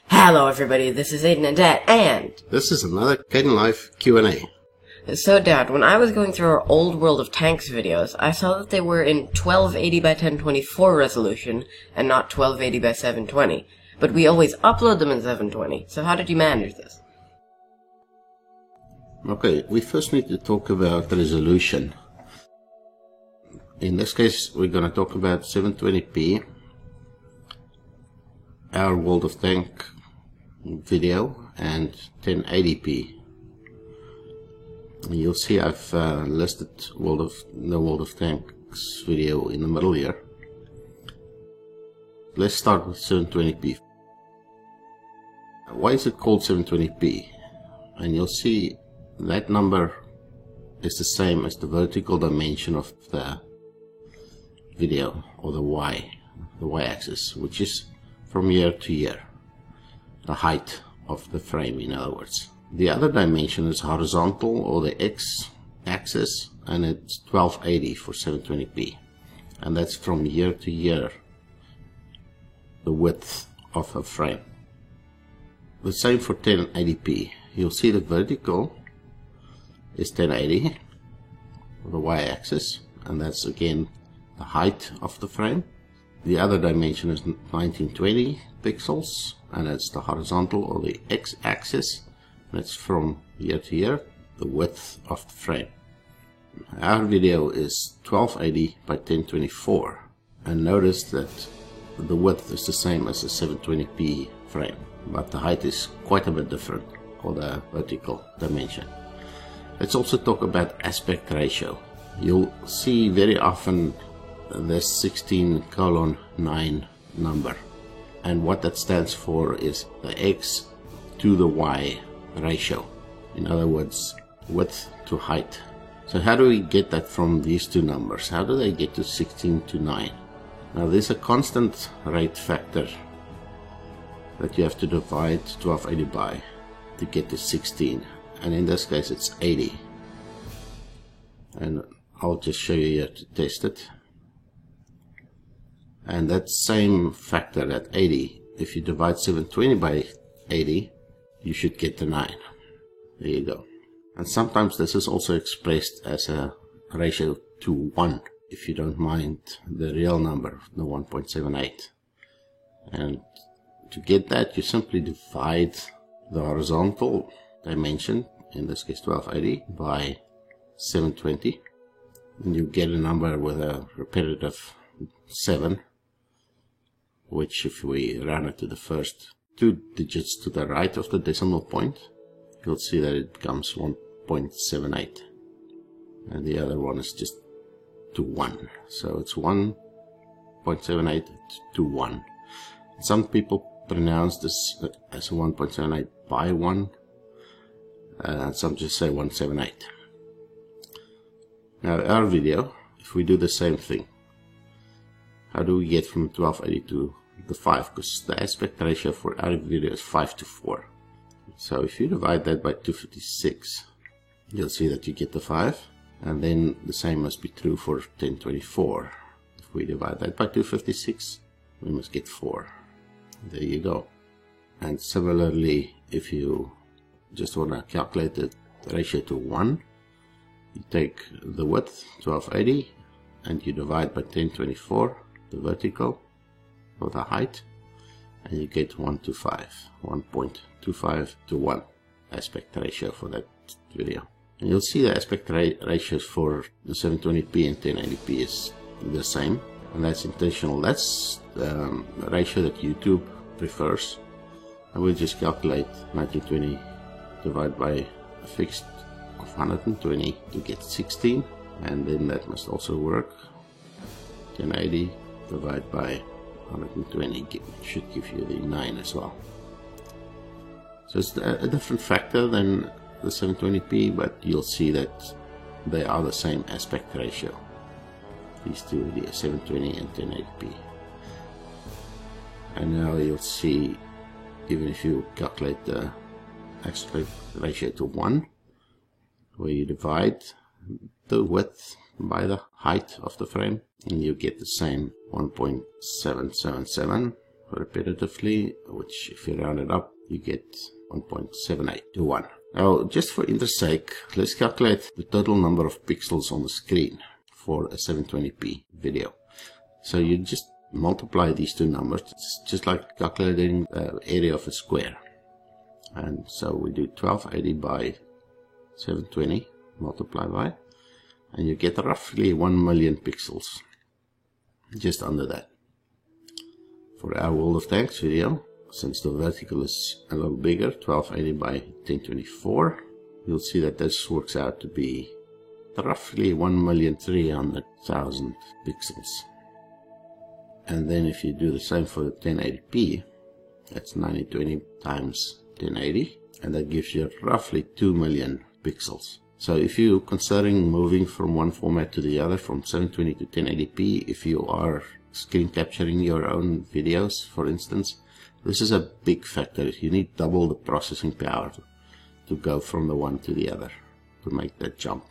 Hello everybody, this is Aiden and Dad, and... This is another Kdenlive Q&A. So Dad, when I was going through our old World of Tanks videos, I saw that they were in 1280 by 1024 resolution, and not 1280 by 720. But we always upload them in 720, so how did you manage this? Okay, we first need to talk about resolution. In this case, we're going to talk about 720p, our World of Tank video, and 1080p. You'll see I've listed the World of Tanks video in the middle here. Let's start with 720p. Why is it called 720p? And you'll see that number is the same as the vertical dimension of the video, or the y-axis, which is from year to year, the height of the frame, in other words. The other dimension is horizontal, or the x-axis, and it's 1280 for 720p, and that's from year to year, the width of a frame. The same for 1080p. You'll see the vertical is 1080, the y-axis, and that's again the height of the frame. The other dimension is 1920 pixels, and it's the horizontal, or the x-axis. That's from year to year, the width of the frame. Our video is 1280 by 1024, and notice that the width is the same as the 720p frame, but the height is quite a bit different, or the vertical dimension. Let's also talk about aspect ratio. You'll see very often this 16:9 number, and what that stands for is the x to the y ratio. In other words, width to height. So how do we get that from these two numbers? How do they get to 16:9? Now there's a constant rate factor that you have to divide 1280 by to get to 16, and in this case it's 80, and I'll just show you here to test it. And that same factor at 80, if you divide 720 by 80, you should get the 9. There you go. And sometimes this is also expressed as a ratio to 1, if you don't mind the real number, the 1.78. And to get that, you simply divide the horizontal dimension, in this case 1280, by 720, and you get a number with a repetitive 7, which, if we round it to the first two digits to the right of the decimal point, you'll see that it becomes 1.78, and the other one is just to 1, so it's 1.78 to 1. Some people pronounce this as 1.78 by 1, and some just say 178. Now our video, if we do the same thing, how do we get from 1280 to the 5? Because the aspect ratio for our video is 5:4. So if you divide that by 256, you'll see that you get the 5. And then the same must be true for 1024. If we divide that by 256, we must get 4. There you go. And similarly, if you just want to calculate the ratio to 1, you take the width, 1280, and you divide by 1024, the vertical, or the height, and you get 1.25 to 1 aspect ratio for that video. And you'll see the aspect ratios for the 720p and 1080p is the same, and that's intentional. That's the ratio that YouTube prefers, and we'll just calculate 1920 divided by a fixed of 120 to get 16, and then that must also work. 1080 divided by 120 should give you the 9 as well. So it's a different factor than the 720p, but you'll see that they are the same aspect ratio, these two, the 720 and 1080p. And now you'll see, even if you calculate the aspect ratio to 1, where you divide the width by the height of the frame, and you get the same 1.777, repetitively, which if you round it up, you get 1.78 to 1. Now, just for interest's sake, let's calculate the total number of pixels on the screen for a 720p video. So you just multiply these two numbers. It's just like calculating the area of a square. And so we do 1280 by 720 multiply by, and you get roughly 1 million pixels, just under that. For our World of Tanks video, since the vertical is a little bigger, 1280 by 1024, you'll see that this works out to be roughly 1,300,000 pixels. And then if you do the same for the 1080p, that's 9020 times 1080, and that gives you roughly 2 million pixels. So if you're considering moving from one format to the other, from 720 to 1080p, if you are screen capturing your own videos, for instance, this is a big factor. You need double the processing power to go from the one to the other, to make that jump.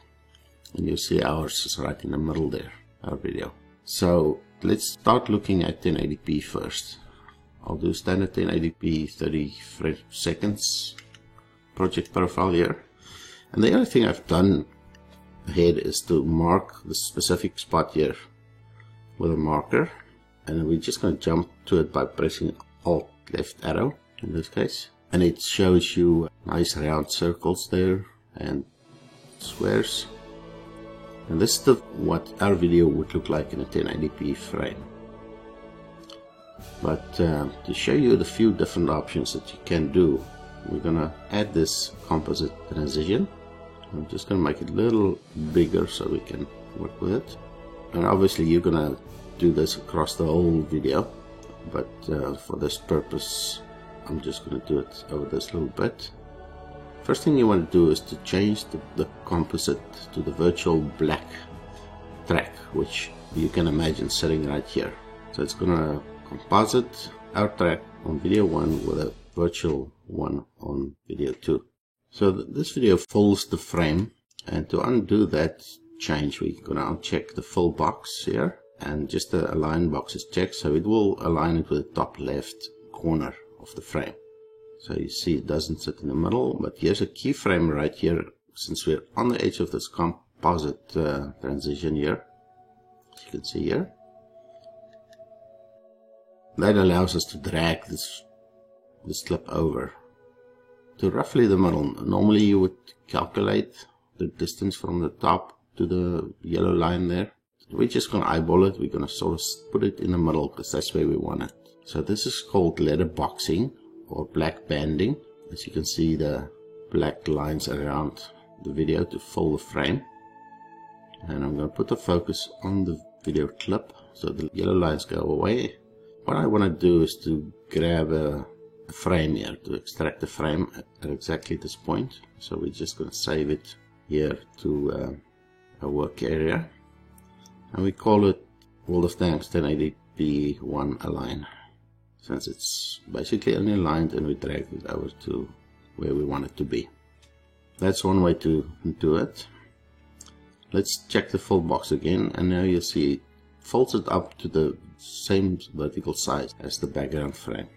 And you see ours is right in the middle there, our video. So let's start looking at 1080p first. I'll do standard 1080p 30 frames per second project profile here. And the only thing I've done ahead is to mark the specific spot here with a marker. And we're just going to jump to it by pressing Alt left arrow in this case. And it shows you nice round circles there and squares. And this is what our video would look like in a 1080p frame. But to show you the few different options that you can do, we're going to add this composite transition. I'm just going to make it a little bigger so we can work with it. And obviously you're going to do this across the whole video, but for this purpose I'm just going to do it over this little bit. First thing you want to do is to change the composite to the virtual black track, which you can imagine sitting right here. So it's going to composite our track on video 1 with a virtual one on video 2. So this video fills the frame, and to undo that change we're going to uncheck the fill box here, and just the align box is checked, so it will align it with the top left corner of the frame. So you see it doesn't sit in the middle, but here's a keyframe right here, since we're on the edge of this composite transition here, as you can see here. That allows us to drag this clip over to roughly the middle. Normally you would calculate the distance from the top to the yellow line there. We're just going to eyeball it. We're going to sort of put it in the middle because that's where we want it. So this is called letter boxing or black banding. As you can see, the black lines around the video to fill the frame. And I'm going to put the focus on the video clip so the yellow lines go away. What I want to do is to grab a frame here, to extract the frame at exactly this point. So we're just going to save it here to a work area. And we call it World of Tanks 1080p 1 align, since it's basically only aligned, and we drag it over to where we want it to be. That's one way to do it. Let's check the fill box again, and now you see it folds it up to the same vertical size as the background frame.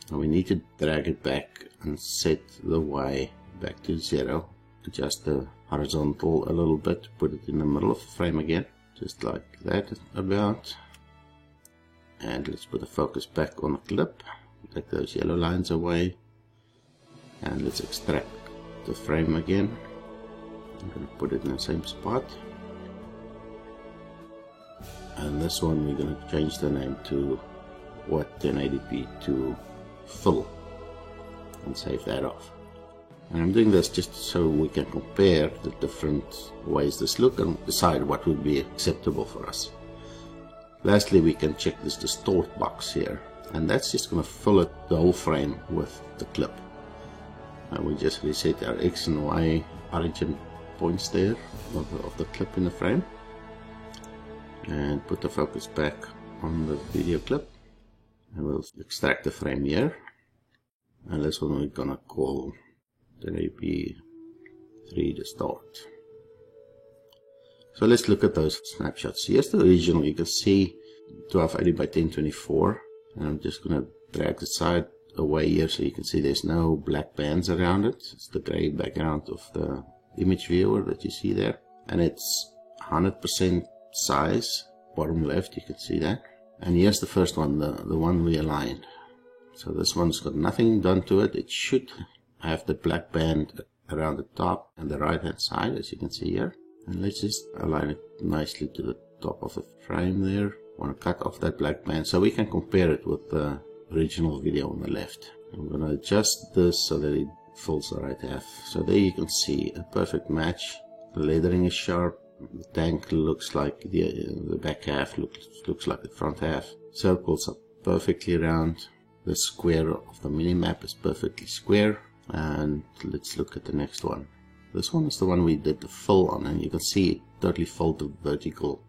And we need to drag it back and set the Y back to 0. Adjust the horizontal a little bit, put it in the middle of the frame again, just like that about. And let's put the focus back on the clip, take those yellow lines away, and let's extract the frame again. I'm going to put it in the same spot. And this one we're going to change the name to what 1080p to fill, and save that off. And I'm doing this just so we can compare the different ways this look and decide what would be acceptable for us. Lastly, we can check this distort box here, and that's just going to fill it, the whole frame, with the clip. And we just reset our X and Y origin points there of the clip in the frame, and put the focus back on the video clip, and we'll extract the frame here. And this one we're gonna call 1080p 3 distort. So let's look at those snapshots. Here's the original. You can see 1280 by 1024. And I'm just gonna drag the side away here so you can see there's no black bands around it. It's the gray background of the image viewer that you see there. And it's 100% size, bottom left, you can see that. And here's the first one, the one we aligned. So this one's got nothing done to it. It should have the black band around the top and the right hand side, as you can see here. And let's just align it nicely to the top of the frame there. Want to cut off that black band so we can compare it with the original video on the left. I'm going to adjust this so that it fills the right half. So there you can see a perfect match. The leathering is sharp. The tank looks like the back half looks like the front half. Circles are perfectly round. The square of the mini-map is perfectly square. And let's look at the next one. This one is the one we did the fill on, and you can see it totally filled the vertical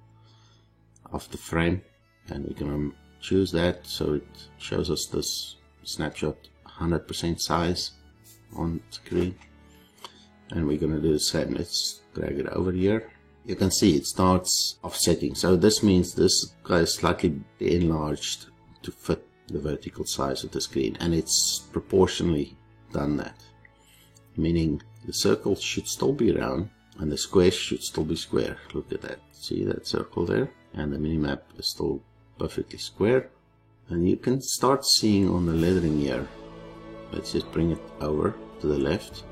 of the frame. And we're going to choose that so it shows us this snapshot 100% size on screen. And we're going to do the same. Let's drag it over here. You can see it starts offsetting. So this means this guy is slightly enlarged to fit the vertical size of the screen. And it's proportionally done that. Meaning the circle should still be round and the squares should still be square. Look at that. See that circle there? And the minimap is still perfectly square. And you can start seeing on the lettering here. Let's just bring it over to the left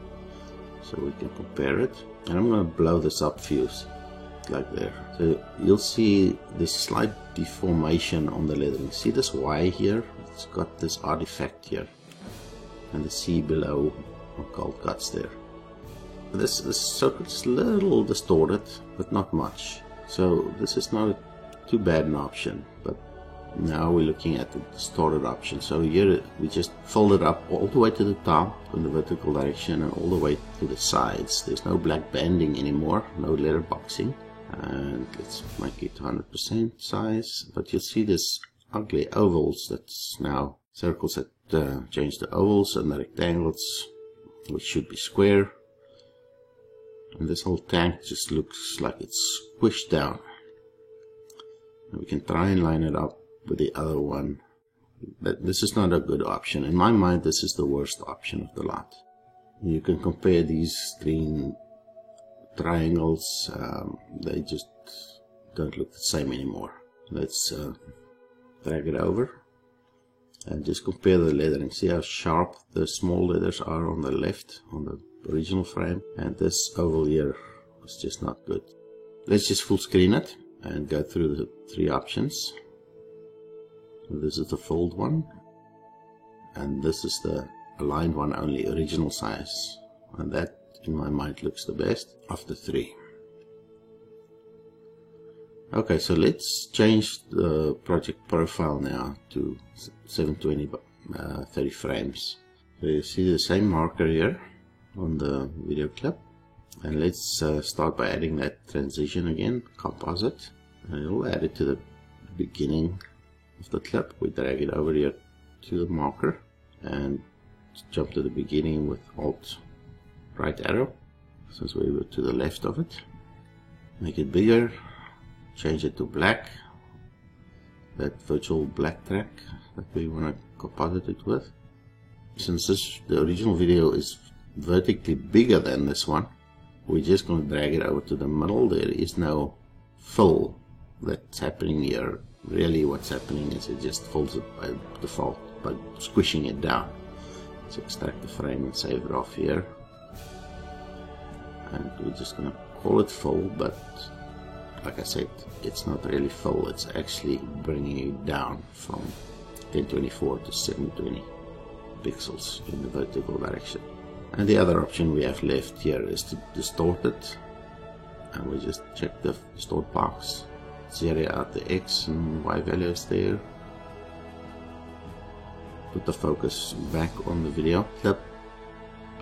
so we can compare it. And I'm going to blow this up fuse like there. So you'll see this slight deformation on the lettering. See this Y here? It's got this artifact here. And the C below are cold cuts there. This circuit's a little distorted, but not much. So this is not too bad an option, but now we're looking at the distorted option. So here we just fold it up all the way to the top in the vertical direction and all the way to the sides. There's no black banding anymore, no letter boxing. And let's make it 100% size. But you'll see this ugly ovals that's now circles that change the ovals and the rectangles, which should be square. And this whole tank just looks like it's squished down. And we can try and line it up with the other one, but this is not a good option. In my mind, this is the worst option of the lot. You can compare these green triangles, they just don't look the same anymore. Let's drag it over and just compare the lettering. See how sharp the small letters are on the left on the original frame, and this oval here is just not good. Let's just full screen it and go through the three options. So this is the fold one, and this is the aligned one, only original size, and that in my mind looks the best of the three. Okay, so let's change the project profile now to 720 by 30 frames. So you see the same marker here on the video clip, and let's start by adding that transition again, composite, and we'll add it to the beginning of the clip. We drag it over here to the marker and jump to the beginning with Alt right arrow, since we were to the left of it. Make it bigger, change it to black, that virtual black track that we want to composite it with. Since the original video is vertically bigger than this one, we're just going to drag it over to the middle. There is no fill that's happening here. Really what's happening is it just fills it by default by squishing it down. Let's extract the frame and save it off here, and we're just going to call it fill, but like I said, it's not really full, it's actually bringing it down from 1024 to 720 pixels in the vertical direction. And the other option we have left here is to distort it, and we just check the distort box, zero out the X and Y values there, put the focus back on the video clip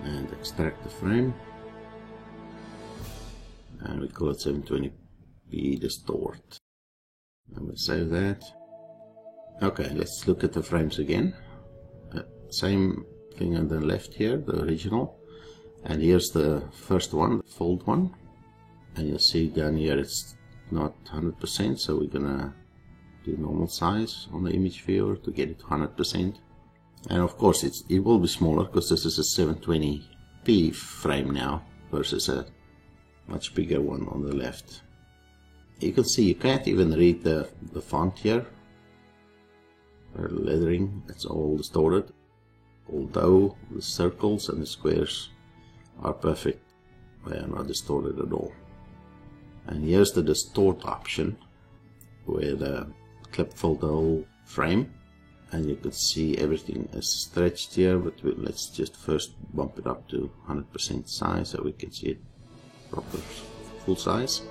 and extract the frame, and we call it 720p distort, and we'll save that. Okay, let's look at the frames again. Same thing on the left here, the original, and here's the first one, the fold one, and you'll see down here it's not 100%, so we're gonna do normal size on the image viewer to get it 100%. And of course it will be smaller because this is a 720p frame now versus a much bigger one on the left. You can see you can't even read the font here. The lettering, it's all distorted, although the circles and the squares are perfect. They are not distorted at all. And here's the distort option, where the clip filled the whole frame, and you can see everything is stretched here, but let's just first bump it up to 100% size so we can see it proper full size.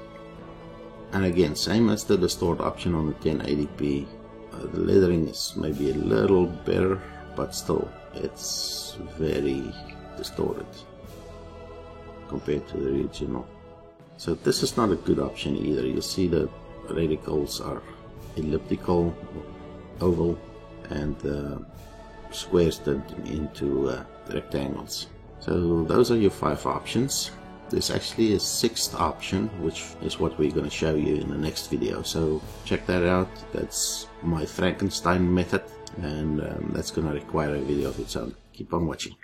And again, same as the distort option on the 1080p, the lettering is maybe a little better, but still it's very distorted compared to the original. So this is not a good option either. You see the radicals are elliptical, oval, and the squares turn into rectangles. So those are your 5 options. There's actually a 6th option, which is what we're going to show you in the next video. So check that out. That's my Frankenstein method, and that's going to require a video of its own. Keep on watching.